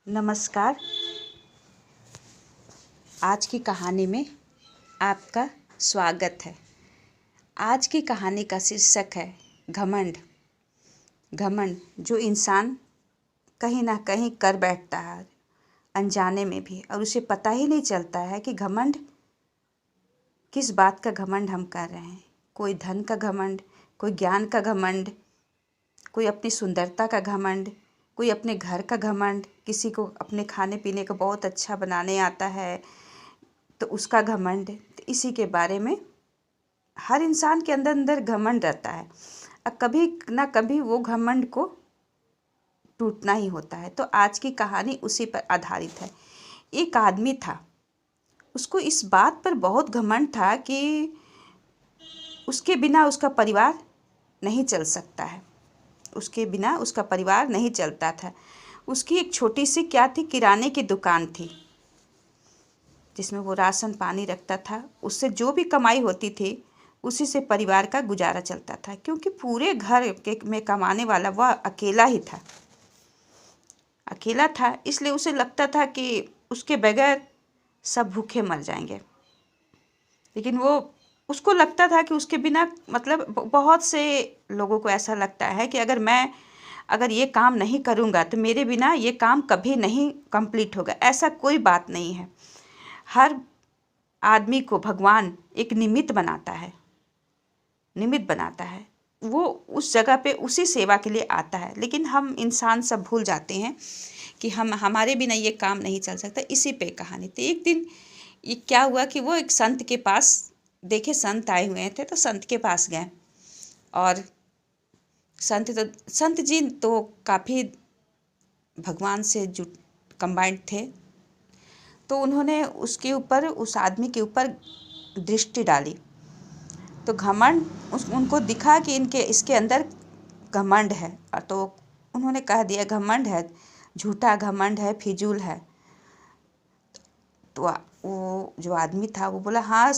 नमस्कार। आज की कहानी में आपका स्वागत है। आज की कहानी का शीर्षक है घमंड। घमंड जो इंसान कहीं ना कहीं कर बैठता है अनजाने में भी, और उसे पता ही नहीं चलता है कि घमंड किस बात का घमंड हम कर रहे हैं। कोई धन का घमंड, कोई ज्ञान का घमंड, कोई अपनी सुंदरता का घमंड, कोई अपने घर का घमंड, किसी को अपने खाने पीने को बहुत अच्छा बनाने आता है तो उसका घमंड। तो इसी के बारे में हर इंसान के अंदर अंदर घमंड रहता है और कभी ना कभी वो घमंड को टूटना ही होता है। तो आज की कहानी उसी पर आधारित है। एक आदमी था, उसको इस बात पर बहुत घमंड था कि उसके बिना उसका परिवार नहीं चल सकता है। उसके बिना उसका परिवार नहीं चलता था। उसकी एक छोटी सी क्या थी, किराने की दुकान थी जिसमें वो राशन पानी रखता था। उससे जो भी कमाई होती थी उसी से परिवार का गुजारा चलता था, क्योंकि पूरे घर के में कमाने वाला वह अकेला ही था। अकेला था इसलिए उसे लगता था कि उसके बगैर सब भूखे मर जाएंगे। लेकिन उसको लगता था कि उसके बिना, मतलब बहुत से लोगों को ऐसा लगता है कि अगर ये काम नहीं करूँगा तो मेरे बिना ये काम कभी नहीं कंप्लीट होगा। ऐसा कोई बात नहीं है। हर आदमी को भगवान एक निमित्त बनाता है, वो उस जगह पे उसी सेवा के लिए आता है। लेकिन हम इंसान सब भूल जाते हैं कि हमारे बिना ये काम नहीं चल सकता। इसी पे कहानी थी। एक दिन ये क्या हुआ कि वो एक संत के पास देखे, संत आए हुए थे तो संत के पास गए। और संत जी तो काफ़ी भगवान से कंबाइंड थे। तो उन्होंने उस आदमी के ऊपर दृष्टि डाली तो घमंड उनको दिखा कि इसके अंदर घमंड है। और तो उन्होंने कह दिया घमंड है, झूठा घमंड है, फिजूल है। तो वो जो आदमी था वो बोला, हाँ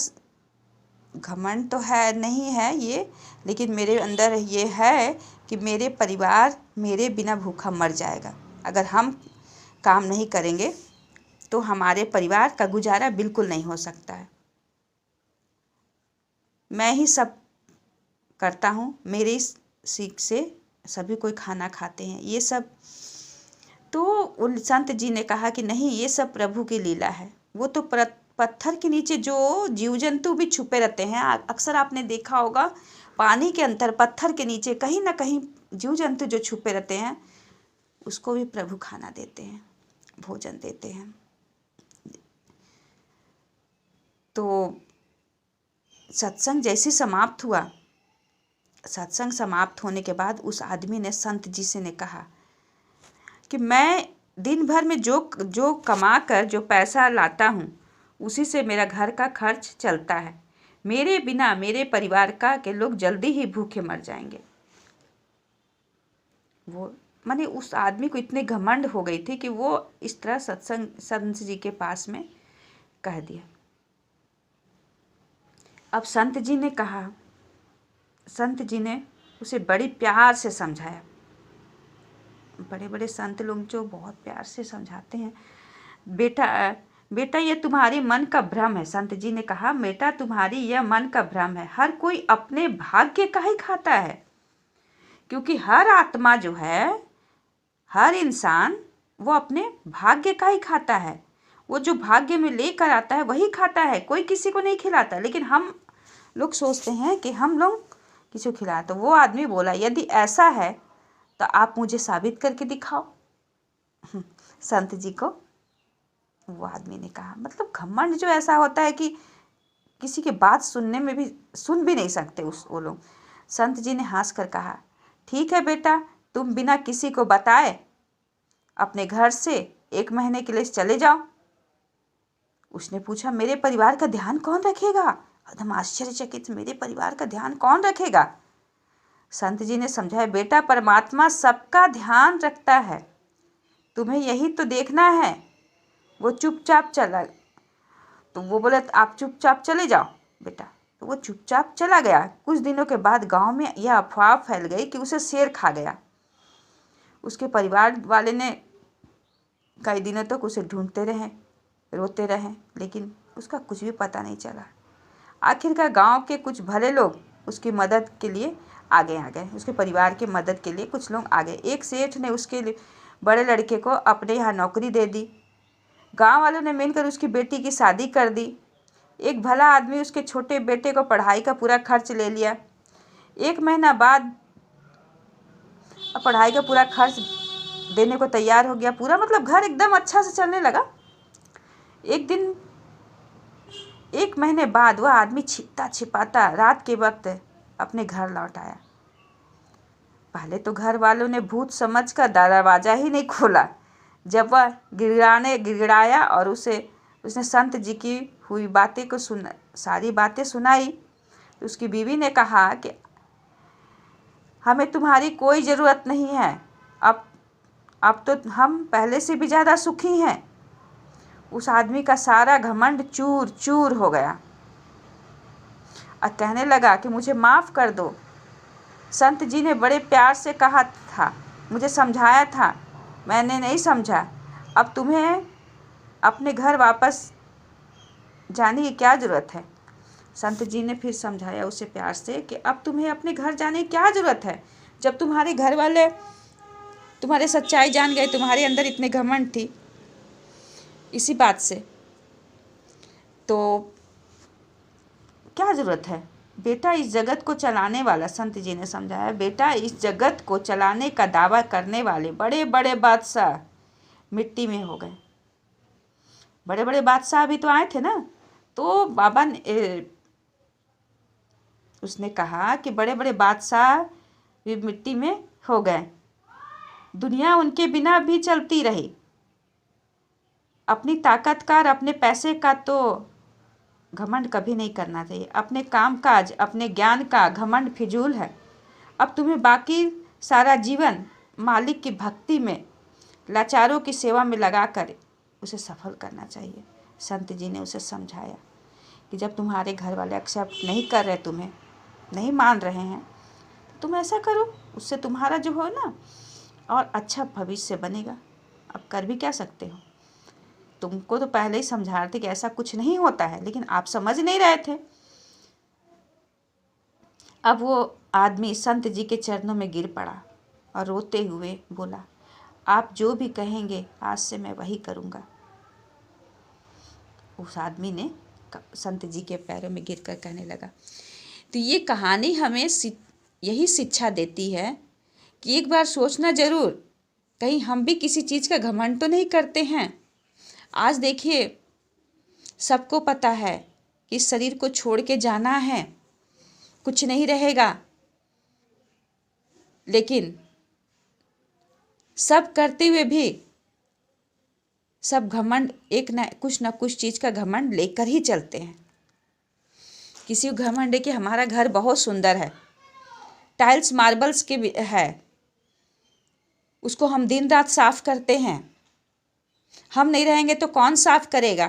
घमंड तो है, नहीं है ये, लेकिन मेरे अंदर ये है कि मेरे परिवार मेरे बिना भूखा मर जाएगा। अगर हम काम नहीं करेंगे तो हमारे परिवार का गुजारा बिल्कुल नहीं हो सकता है। मैं ही सब करता हूँ, मेरी सीख से सभी कोई खाना खाते हैं, ये सब। तो उन संत जी ने कहा कि नहीं, ये सब प्रभु की लीला है। वो तो पत्थर के नीचे जो जीव जंतु भी छुपे रहते हैं, अक्सर आपने देखा होगा पानी के अंदर पत्थर के नीचे कहीं ना कहीं जीव जंतु जो छुपे रहते हैं उसको भी प्रभु खाना देते हैं, भोजन देते हैं। तो सत्संग जैसे समाप्त हुआ, सत्संग समाप्त होने के बाद उस आदमी ने संत जी से ने कहा कि मैं दिन भर में जो कमा कर जो पैसा लाता हूँ उसी से मेरा घर का खर्च चलता है। मेरे बिना मेरे परिवार के लोग जल्दी ही भूखे मर जाएंगे। वो माने उस आदमी को इतने घमंड हो गई थी कि वो इस तरह संत जी के पास में कह दिया। अब संत जी ने उसे बड़ी प्यार से समझाया। बड़े बड़े संत लोग जो बहुत प्यार से समझाते हैं, बेटा ये तुम्हारी मन का भ्रम है। संत जी ने कहा, बेटा तुम्हारी यह मन का भ्रम है। हर कोई अपने भाग्य का ही खाता है, क्योंकि हर आत्मा जो है, हर इंसान वो अपने भाग्य का ही खाता है। वो जो भाग्य में लेकर आता है वही खाता है, कोई किसी को नहीं खिलाता। लेकिन हम लोग सोचते हैं कि हम लोग किसी को खिलाए। तो वो आदमी बोला, यदि ऐसा है तो आप मुझे साबित करके दिखाओ। संत जी को वो आदमी ने कहा, मतलब घमंड जो ऐसा होता है कि किसी की बात सुनने में भी सुन भी नहीं सकते वो लोग। संत जी ने हंस कर कहा, ठीक है बेटा, तुम बिना किसी को बताए अपने घर से 1 महीने के लिए चले जाओ। उसने पूछा, मेरे परिवार का ध्यान कौन रखेगा? एकदम आश्चर्यचकित, मेरे परिवार का ध्यान कौन रखेगा? संत जी ने समझाया, बेटा परमात्मा सबका ध्यान रखता है, तुम्हें यही तो देखना है। वो चुपचाप चला। तो वो बोला, आप चुपचाप चले जाओ बेटा। तो वो चुपचाप चला गया। कुछ दिनों के बाद गांव में यह अफवाह फैल गई कि उसे शेर खा गया। उसके परिवार वाले ने कई दिनों तक उसे ढूंढते रहे, रोते रहे, लेकिन उसका कुछ भी पता नहीं चला। आखिरकार गांव के कुछ भले लोग उसकी मदद के लिए आगे आ गए। उसके परिवार की मदद के लिए कुछ लोग आ गए। एक सेठ ने उसके बड़े लड़के को अपने यहाँ नौकरी दे दी। गांव वालों ने मिलकर उसकी बेटी की शादी कर दी। एक भला आदमी उसके छोटे बेटे को पढ़ाई का पूरा खर्च ले लिया। 1 महीना बाद पढ़ाई का पूरा खर्च देने को तैयार हो गया। पूरा मतलब घर एकदम अच्छा से चलने लगा। एक दिन 1 महीने बाद वह आदमी छिपता छिपाता रात के वक्त अपने घर लौट आया। पहले तो घर वालों ने भूत समझकर दरवाज़ा ही नहीं खोला। जब वह गिड़गिड़ाया और उसने संत जी की हुई बातें को सारी बातें सुनाई, तो उसकी बीवी ने कहा कि हमें तुम्हारी कोई ज़रूरत नहीं है। अब तो हम पहले से भी ज़्यादा सुखी हैं। उस आदमी का सारा घमंड चूर चूर हो गया और कहने लगा कि मुझे माफ़ कर दो। संत जी ने बड़े प्यार से कहा था, मुझे समझाया था, मैंने नहीं समझा। अब तुम्हें अपने घर वापस जाने की क्या ज़रूरत है। संत जी ने फिर समझाया उसे प्यार से कि अब तुम्हें अपने घर जाने की क्या ज़रूरत है, जब तुम्हारे घर वाले तुम्हारे सच्चाई जान गए, तुम्हारे अंदर इतने घमंड थी इसी बात से, तो क्या ज़रूरत है। बेटा इस जगत को चलाने वाला, संत जी ने समझाया, बेटा इस जगत को चलाने का दावा करने वाले बड़े बड़े बादशाह मिट्टी में हो गए। बड़े बड़े बादशाह भी तो आए थे ना। तो बाबा ने उसने कहा कि बड़े बड़े बादशाह भी मिट्टी में हो गए। दुनिया उनके बिना भी चलती रही। अपनी ताकत का और अपने पैसे का तो घमंड कभी नहीं करना चाहिए। अपने काम काज, अपने ज्ञान का घमंड फिजूल है। अब तुम्हें बाकी सारा जीवन मालिक की भक्ति में, लाचारों की सेवा में लगाकर उसे सफल करना चाहिए। संत जी ने उसे समझाया कि जब तुम्हारे घर वाले एक्सेप्ट नहीं कर रहे, तुम्हें नहीं मान रहे हैं, तो तुम ऐसा करो, उससे तुम्हारा जो हो ना और अच्छा भविष्य बनेगा। अब कर भी क्या सकते हो। तुमको तो पहले ही समझा रहे थे कि ऐसा कुछ नहीं होता है, लेकिन आप समझ नहीं रहे थे। अब वो आदमी संत जी के चरणों में गिर पड़ा और रोते हुए बोला, आप जो भी कहेंगे आज से मैं वही करूँगा। उस आदमी ने संत जी के पैरों में गिरकर कहने लगा। तो ये कहानी हमें यही शिक्षा देती है कि एक बार सोचना ज़रूर, कहीं हम भी किसी चीज़ का घमंड तो नहीं करते हैं। आज देखिए, सबको पता है कि इस शरीर को छोड़ के जाना है, कुछ नहीं रहेगा, लेकिन सब करते हुए भी सब घमंड एक न कुछ चीज़ का घमंड लेकर ही चलते हैं। किसी को घमंड है कि हमारा घर बहुत सुंदर है, टाइल्स मार्बल्स के है, उसको हम दिन रात साफ करते हैं। हम नहीं रहेंगे तो कौन साफ करेगा।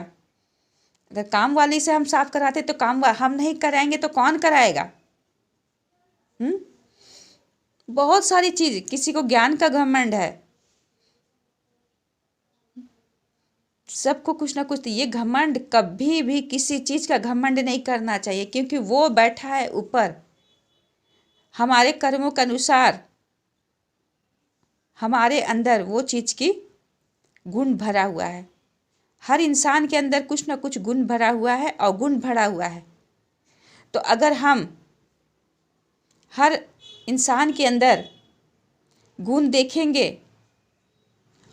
अगर काम वाली से हम साफ कराते तो हम नहीं कराएंगे तो कौन कराएगा। बहुत सारी चीज़, किसी को ज्ञान का घमंड है, सबको कुछ ना कुछ। ये घमंड कभी भी किसी चीज़ का घमंड नहीं करना चाहिए, क्योंकि वो बैठा है ऊपर। हमारे कर्मों के अनुसार हमारे अंदर वो चीज़ की गुण भरा हुआ है। हर इंसान के अंदर कुछ ना कुछ गुण भरा हुआ है, अवगुण भरा हुआ है। तो अगर हम हर इंसान के अंदर गुण देखेंगे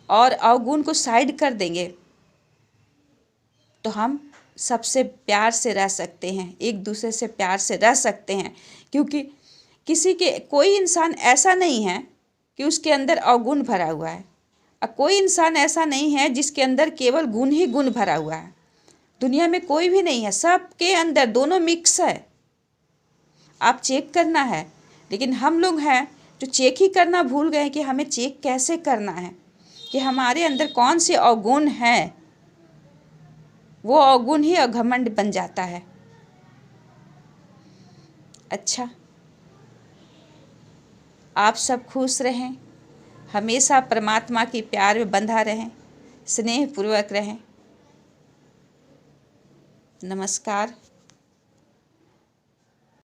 और अवगुण को साइड कर देंगे, तो हम सबसे प्यार से रह सकते हैं, एक दूसरे से प्यार से रह सकते हैं। क्योंकि कोई इंसान ऐसा नहीं है कि उसके अंदर अवगुण भरा हुआ है, और कोई इंसान ऐसा नहीं है जिसके अंदर केवल गुण ही गुण भरा हुआ है। दुनिया में कोई भी नहीं है, सबके अंदर दोनों मिक्स है। आप चेक करना है, लेकिन हम लोग हैं जो चेक ही करना भूल गए कि हमें चेक कैसे करना है, कि हमारे अंदर कौन से अवगुण हैं। वो अवगुण ही घमंड बन जाता है। अच्छा, आप सब खुश रहें, हमेशा परमात्मा की प्यार में बंधा रहें, स्नेहपूर्वक रहें। नमस्कार।